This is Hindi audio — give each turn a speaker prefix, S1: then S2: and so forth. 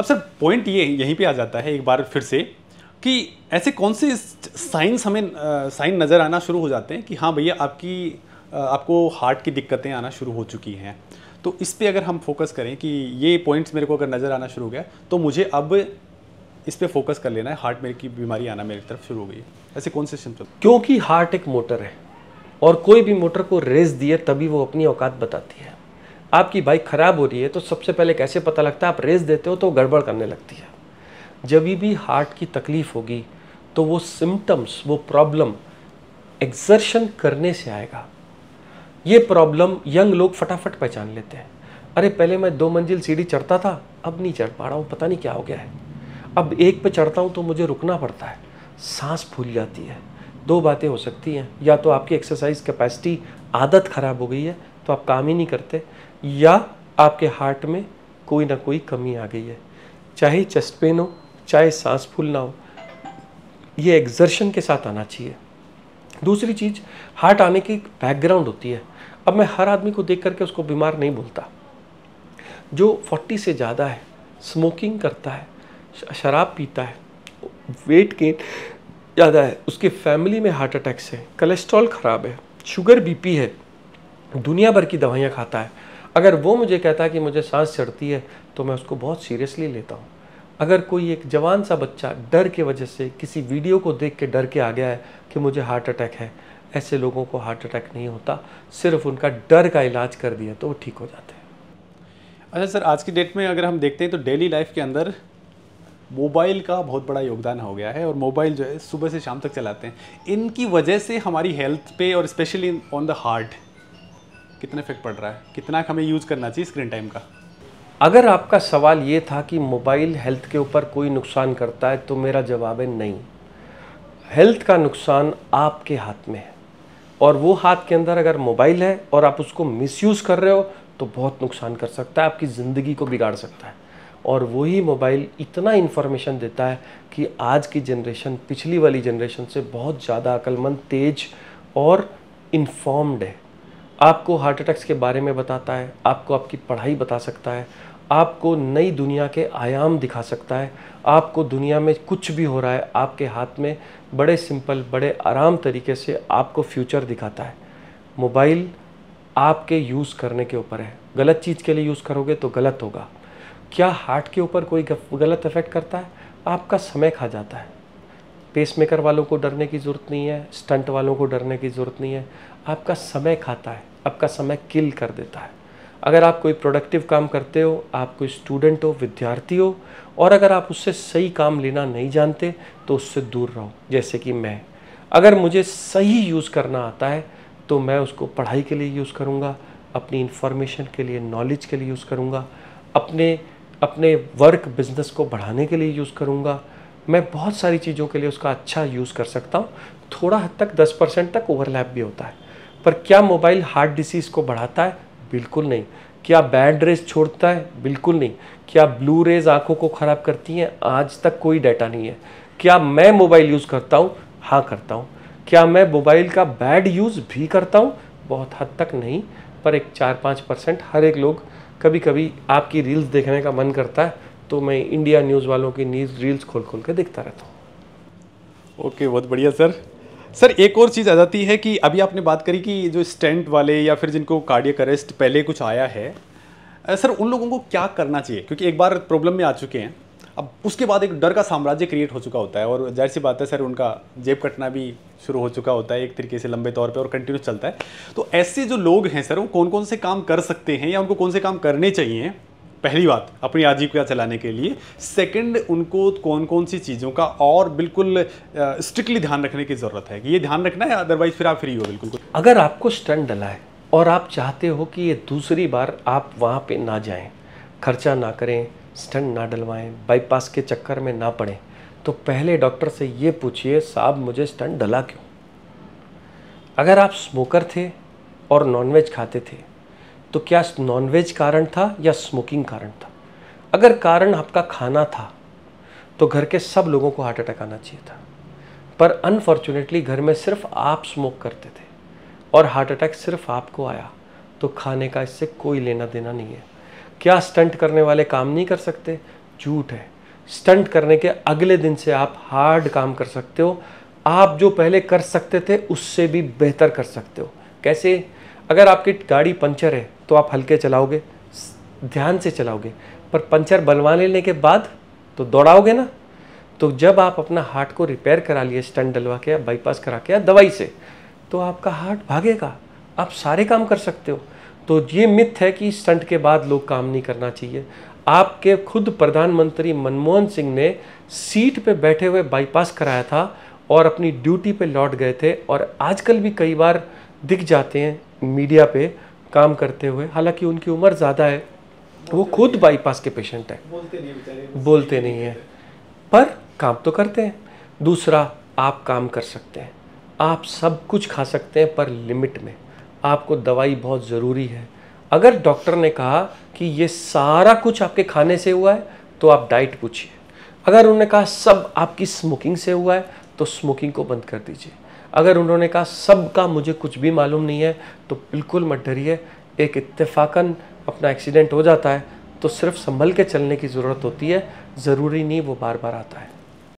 S1: अब सर पॉइंट ये यहीं पे आ जाता है एक बार फिर से कि ऐसे कौन से साइंस हमें साइन नज़र आना शुरू हो जाते हैं कि हाँ भैया आपको हार्ट की दिक्कतें आना शुरू हो चुकी हैं। तो इस पे अगर हम फोकस करें कि ये पॉइंट्स मेरे को अगर नज़र आना शुरू हो गया तो मुझे अब इस पे फोकस कर लेना है, हार्ट मेरे की बीमारी आना मेरी तरफ शुरू हो गई है। ऐसे कौन से सिम्टम?
S2: क्योंकि हार्ट एक मोटर है और कोई भी मोटर को रेस दिए तभी वो अपनी औकात बताती है। आपकी बाइक खराब हो रही है तो सबसे पहले कैसे पता लगता है? आप रेस देते हो तो गड़बड़ करने लगती है। जब भी हार्ट की तकलीफ होगी तो वो सिम्टम्स, वो प्रॉब्लम एक्सर्शन करने से आएगा। ये प्रॉब्लम यंग लोग फटाफट पहचान लेते हैं। अरे पहले मैं 2 मंजिल सीढ़ी चढ़ता था, अब नहीं चढ़ पा रहा हूँ, पता नहीं क्या हो गया है। अब 1 पे चढ़ता हूँ तो मुझे रुकना पड़ता है, सांस फूल जाती है। 2 बातें हो सकती हैं, या तो आपकी एक्सरसाइज कैपेसिटी, आदत खराब हो गई है तो आप काम ही नहीं करते, या आपके हार्ट में कोई ना कोई कमी आ गई है। चाहे चेस्ट पेन हो, चाहे सांस फूलना हो, ये एक्सर्शन के साथ आना चाहिए। दूसरी चीज़, हार्ट आने की बैकग्राउंड होती है। अब मैं हर आदमी को देख करके उसको बीमार नहीं बोलता। जो 40 से ज़्यादा है, स्मोकिंग करता है, शराब पीता है, वेट गेन ज़्यादा है, उसके फैमिली में हार्ट अटैक्स है, कोलेस्ट्रॉल ख़राब है, शुगर बीपी है, दुनिया भर की दवाइयाँ खाता है, अगर वो मुझे कहता है कि मुझे सांस चढ़ती है तो मैं उसको बहुत सीरियसली लेता हूँ। अगर कोई एक जवान सा बच्चा डर के वजह से किसी वीडियो को देख के डर के आ गया है कि मुझे हार्ट अटैक है, ऐसे लोगों को हार्ट अटैक नहीं होता, सिर्फ उनका डर का इलाज कर दिया तो वो ठीक हो जाते हैं।
S1: अच्छा सर, आज की डेट में अगर हम देखते हैं तो डेली लाइफ के अंदर मोबाइल का बहुत बड़ा योगदान हो गया है और मोबाइल जो है सुबह से शाम तक चलाते हैं। इनकी वजह से हमारी हेल्थ पे और स्पेशली ऑन द हार्ट कितना इफेक्ट पड़ रहा है? कितना हमें यूज़ करना चाहिए स्क्रीन टाइम का?
S2: अगर आपका सवाल ये था कि मोबाइल हेल्थ के ऊपर कोई नुकसान करता है तो मेरा जवाब है नहीं। हेल्थ का नुकसान आपके हाथ में है, और वो हाथ के अंदर अगर मोबाइल है और आप उसको मिसयूज़ कर रहे हो तो बहुत नुकसान कर सकता है, आपकी ज़िंदगी को बिगाड़ सकता है। और वही मोबाइल इतना इन्फॉर्मेशन देता है कि आज की जनरेशन पिछली वाली जनरेशन से बहुत ज़्यादा अक्लमंद, तेज और इन्फॉर्म्ड है। आपको हार्ट अटैक्स के बारे में बताता है, आपको आपकी पढ़ाई बता सकता है, आपको नई दुनिया के आयाम दिखा सकता है, आपको दुनिया में कुछ भी हो रहा है आपके हाथ में बड़े सिंपल, बड़े आराम तरीके से आपको फ्यूचर दिखाता है। मोबाइल आपके यूज़ करने के ऊपर है। गलत चीज़ के लिए यूज़ करोगे तो गलत होगा। क्या हार्ट के ऊपर कोई गलत इफेक्ट करता है? आपका समय खा जाता है। पेसमेकर वालों को डरने की ज़रूरत नहीं है, स्टंट वालों को डरने की ज़रूरत नहीं है। आपका समय खाता है, आपका समय किल कर देता है। अगर आप कोई प्रोडक्टिव काम करते हो, आप कोई स्टूडेंट हो, विद्यार्थी हो, और अगर आप उससे सही काम लेना नहीं जानते तो उससे दूर रहो। जैसे कि मैं, अगर मुझे सही यूज़ करना आता है तो मैं उसको पढ़ाई के लिए यूज़ करूँगा, अपनी इन्फॉर्मेशन के लिए, नॉलेज के लिए यूज़ करूँगा, अपने वर्क बिजनेस को बढ़ाने के लिए यूज़ करूँगा। मैं बहुत सारी चीज़ों के लिए उसका अच्छा यूज़ कर सकता हूँ। थोड़ा हद तक 10% तक ओवरलैप भी होता है। पर क्या मोबाइल हार्ट डिसीज़ को बढ़ाता है? बिल्कुल नहीं। क्या बैड रेज छोड़ता है? बिल्कुल नहीं। क्या ब्लू रेज आंखों को ख़राब करती हैं? आज तक कोई डाटा नहीं है। क्या मैं मोबाइल यूज़ करता हूँ? हाँ करता हूँ। क्या मैं मोबाइल का बैड यूज़ भी करता हूँ? बहुत हद तक नहीं, पर एक 4-5% हर एक लोग। कभी कभी आपकी रील्स देखने का मन करता है तो मैं इंडिया न्यूज़ वालों की न्यूज़ रील्स खोल खोल के देखता रहता हूँ।
S1: ओके, बहुत बढ़िया सर। सर एक और चीज़ आ जाती है कि अभी आपने बात करी कि जो स्टेंट वाले या फिर जिनको कार्डियक अरेस्ट पहले कुछ आया है, सर उन लोगों को क्या करना चाहिए? क्योंकि एक बार प्रॉब्लम में आ चुके हैं, अब उसके बाद एक डर का साम्राज्य क्रिएट हो चुका होता है और जाहिर सी बात है सर उनका जेब कटना भी शुरू हो चुका होता है एक तरीके से लंबे तौर पे और कंटिन्यूस चलता है। तो ऐसे जो लोग हैं सर, वो कौन कौन से काम कर सकते हैं या उनको कौन से काम करने चाहिए? पहली बात, अपनी आजीविका चलाने के लिए। सेकंड, उनको कौन कौन सी चीज़ों का और बिल्कुल स्ट्रिक्टली ध्यान रखने की ज़रूरत है कि ये ध्यान रखना है, अदरवाइज फिर आप फ्री हो बिल्कुल।
S2: अगर आपको स्टंट डला है और आप चाहते हो कि ये दूसरी बार आप वहाँ पे ना जाएं, खर्चा ना करें, स्टंट ना डलवाएं, बाईपास के चक्कर में ना पड़ें, तो पहले डॉक्टर से ये पूछिए, साहब मुझे स्टंट डला क्यों? अगर आप स्मोकर थे और नॉनवेज खाते थे तो क्या नॉनवेज कारण था या स्मोकिंग कारण था? अगर कारण आपका खाना था तो घर के सब लोगों को हार्ट अटैक आना चाहिए था, पर अनफॉर्चुनेटली घर में सिर्फ आप स्मोक करते थे और हार्ट अटैक सिर्फ आपको आया। तो खाने का इससे कोई लेना देना नहीं है। क्या स्टंट करने वाले काम नहीं कर सकते? झूठ है। स्टंट करने के अगले दिन से आप हार्ड काम कर सकते हो। आप जो पहले कर सकते थे उससे भी बेहतर कर सकते हो। कैसे? अगर आपकी गाड़ी पंचर है तो आप हल्के चलाओगे, ध्यान से चलाओगे, पर पंचर बनवा लेने के बाद तो दौड़ाओगे ना। तो जब आप अपना हार्ट को रिपेयर करा लिए, स्टंट डलवा के या बाईपास करा के या दवाई से, तो आपका हार्ट भागेगा, आप सारे काम कर सकते हो। तो ये मिथ है कि स्टंट के बाद लोग काम नहीं करना चाहिए। आपके खुद प्रधानमंत्री मनमोहन सिंह ने सीट पे बैठे हुए बाईपास कराया था और अपनी ड्यूटी पे लौट गए थे, और आजकल भी कई बार दिख जाते हैं मीडिया पे काम करते हुए, हालांकि उनकी उम्र ज़्यादा है, वो खुद बाईपास के पेशेंट हैं, बोलते नहीं हैं, पर काम तो करते हैं। दूसरा, आप काम कर सकते हैं, आप सब कुछ खा सकते हैं, पर लिमिट में। आपको दवाई बहुत ज़रूरी है। अगर डॉक्टर ने कहा कि ये सारा कुछ आपके खाने से हुआ है तो आप डाइट पूछिए। अगर उन्होंने कहा सब आपकी स्मोकिंग से हुआ है तो स्मोकिंग को बंद कर दीजिए। अगर उन्होंने कहा सब का मुझे कुछ भी मालूम नहीं है तो बिल्कुल मत डरिए। एक इत्तेफाकन अपना एक्सीडेंट हो जाता है तो सिर्फ संभल के चलने की ज़रूरत होती है, ज़रूरी नहीं वो बार बार आता है।